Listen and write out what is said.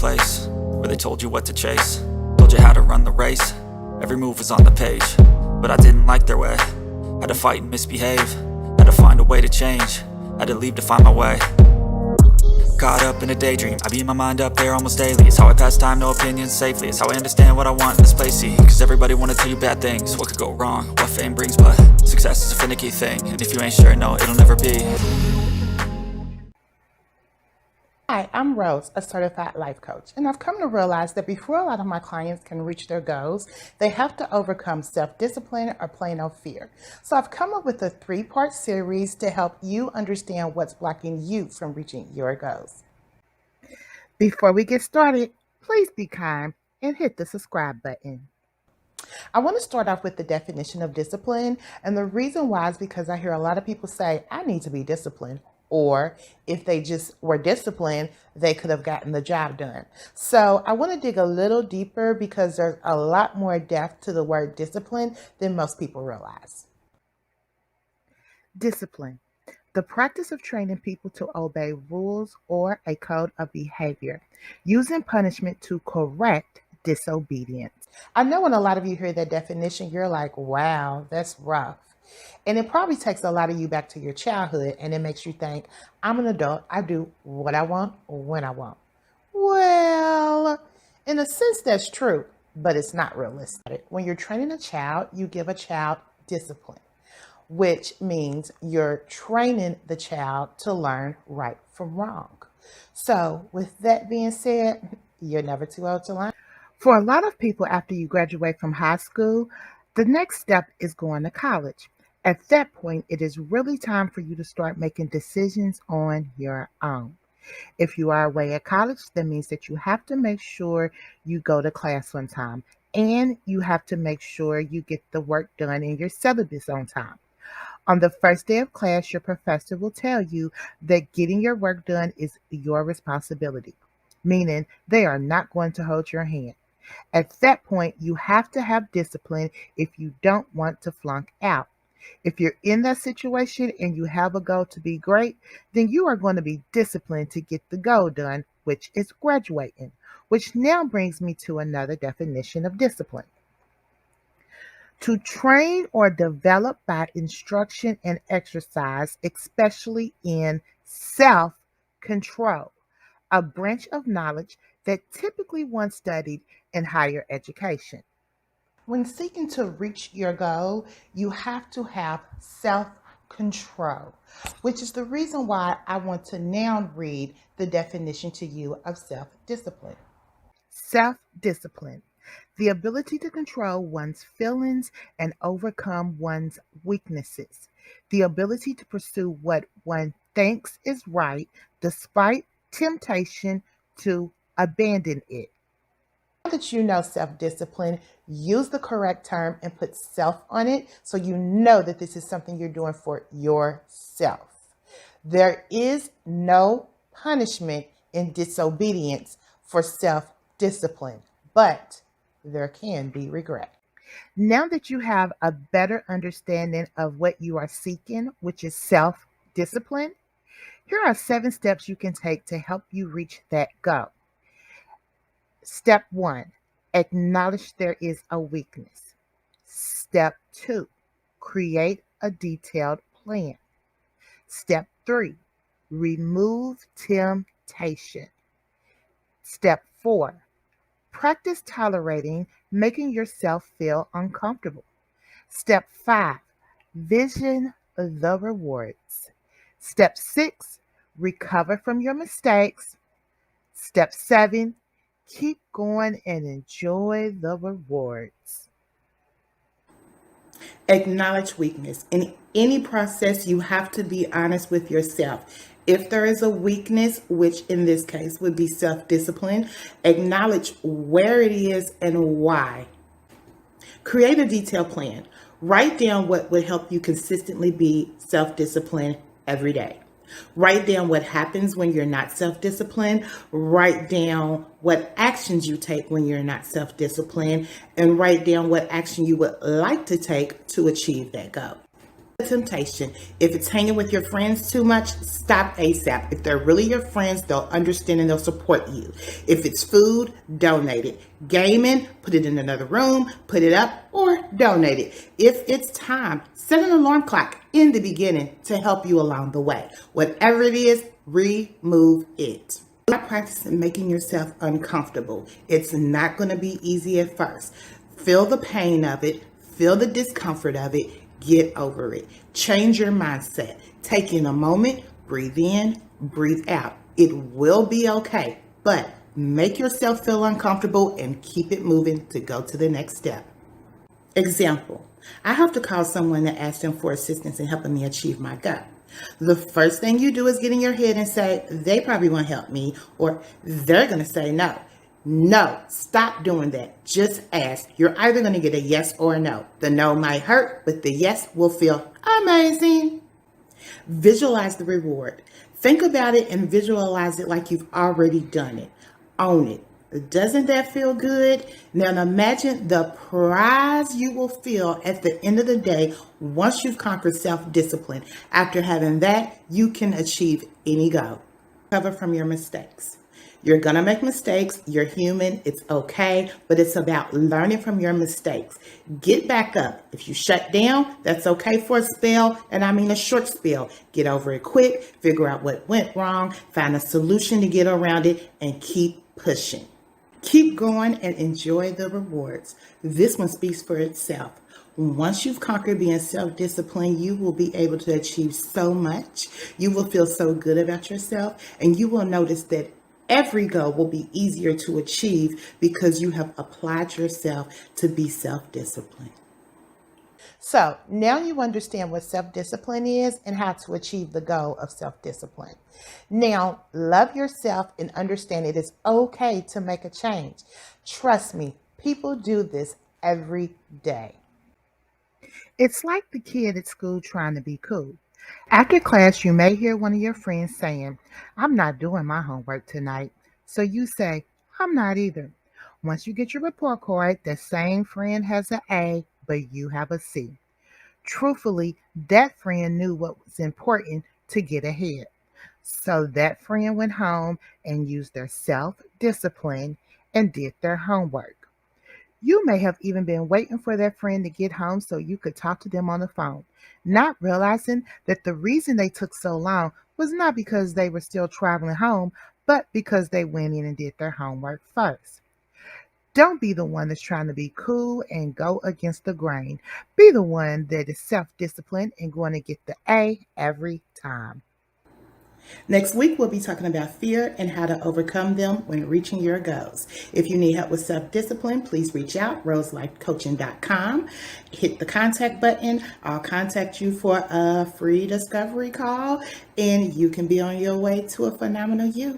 place where they told you what to chase, told you how to run the race. Every move was on the page, but I didn't like their way. Had to fight and misbehave, had to find a way to change, had to leave to find my way. Caught up in a daydream, I beat my mind up there almost daily. It's how I pass time, no opinions safely. It's how I understand what I want in this place, see. Cause everybody wanna tell you bad things, what could go wrong, what fame brings. But success is a finicky thing, and if you ain't sure, no, it'll never be. Hi, I'm Rose, a certified life coach, and I've come to realize that before a lot of my clients can reach their goals, they have to overcome self-discipline or plain old fear. So I've come up with a 3-part series to help you understand what's blocking you from reaching your goals. Before we get started, please be kind and hit the subscribe button. I want to start off with the definition of discipline, and the reason why is because I hear a lot of people say, I need to be disciplined. Or if they just were disciplined, they could have gotten the job done. So I want to dig a little deeper because there's a lot more depth to the word discipline than most people realize. Discipline, the practice of training people to obey rules or a code of behavior, using punishment to correct disobedience. I know when a lot of you hear that definition, you're like, wow, that's rough. And it probably takes a lot of you back to your childhood, and it makes you think, I'm an adult, I do what I want when I want. Well, in a sense, that's true, but it's not realistic. When you're training a child, you give a child discipline, which means you're training the child to learn right from wrong. So with that being said, you're never too old to learn. For a lot of people, after you graduate from high school, the next step is going to college. At that point, it is really time for you to start making decisions on your own. If you are away at college, that means that you have to make sure you go to class on time, and you have to make sure you get the work done in your syllabus on time. On the first day of class, your professor will tell you that getting your work done is your responsibility, meaning they are not going to hold your hand. At that point, you have to have discipline if you don't want to flunk out. If you're in that situation and you have a goal to be great, then you are going to be disciplined to get the goal done, which is graduating, which now brings me to another definition of discipline. To train or develop by instruction and exercise, especially in self-control, a branch of knowledge that typically one studied in higher education. When seeking to reach your goal, you have to have self-control, which is the reason why I want to now read the definition to you of self-discipline. Self-discipline, the ability to control one's feelings and overcome one's weaknesses, the ability to pursue what one thinks is right despite temptation to abandon it. Now that you know self-discipline, use the correct term and put self on it so you know that this is something you're doing for yourself. There is no punishment in disobedience for self-discipline, but there can be regret. Now that you have a better understanding of what you are seeking, which is self-discipline, here are 7 steps you can take to help you reach that goal. Step 1, acknowledge there is a weakness. Step 2, create a detailed plan. Step 3, remove temptation. Step 4, practice tolerating making yourself feel uncomfortable. Step 5, vision the rewards. Step 6, recover from your mistakes. Step 7, keep going and enjoy the rewards. Acknowledge weakness. In any process, you have to be honest with yourself. If there is a weakness, which in this case would be self-discipline, acknowledge where it is and why. Create a detailed plan. Write down what would help you consistently be self-disciplined every day. Write down what happens when you're not self-disciplined. Write down what actions you take when you're not self-disciplined, and write down what action you would like to take to achieve that goal. Temptation. If it's hanging with your friends too much, stop ASAP. If they're really your friends, they'll understand and they'll support you. If it's food, donate it. Gaming, put it in another room, put it up, or donate it. If it's time, set an alarm clock in the beginning to help you along the way. Whatever it is, remove it. Stop practicing making yourself uncomfortable. It's not going to be easy at first. Feel the pain of it, feel the discomfort of it. Get over it. Change your mindset. Take in a moment, breathe in, breathe out. It will be okay, but make yourself feel uncomfortable and keep it moving to go to the next step. Example, I have to call someone to ask them for assistance in helping me achieve my goal. The first thing you do is get in your head and say, they probably won't help me, or they're going to say no. No, stop doing that. Just ask. You're either going to get a yes or a no. The no might hurt, but the yes will feel amazing. Visualize the reward. Think about it and visualize it like you've already done it. Own it. Doesn't that feel good? Now imagine the prize you will feel at the end of the day once you've conquered self-discipline. After having that, you can achieve any goal. Recover from your mistakes. You're going to make mistakes. You're human. It's okay. But it's about learning from your mistakes. Get back up. If you shut down, that's okay for a spell. And I mean a short spell. Get over it quick. Figure out what went wrong. Find a solution to get around it and keep pushing. Keep going and enjoy the rewards. This one speaks for itself. Once you've conquered being self-disciplined, you will be able to achieve so much. You will feel so good about yourself, and you will notice that every goal will be easier to achieve because you have applied yourself to be self-disciplined. So now you understand what self-discipline is and how to achieve the goal of self-discipline. Now, love yourself and understand it is okay to make a change. Trust me, people do this every day. It's like the kid at school trying to be cool. After class, you may hear one of your friends saying, I'm not doing my homework tonight. So you say, I'm not either. Once you get your report card, that same friend has an A, but you have a C. Truthfully, that friend knew what was important to get ahead. So that friend went home and used their self-discipline and did their homework. You may have even been waiting for that friend to get home so you could talk to them on the phone, not realizing that the reason they took so long was not because they were still traveling home, but because they went in and did their homework first. Don't be the one that's trying to be cool and go against the grain. Be the one that is self-disciplined and going to get the A every time. Next week, we'll be talking about fear and how to overcome them when reaching your goals. If you need help with self-discipline, please reach out, roselifecoaching.com. Hit the contact button. I'll contact you for a free discovery call, and you can be on your way to a phenomenal you.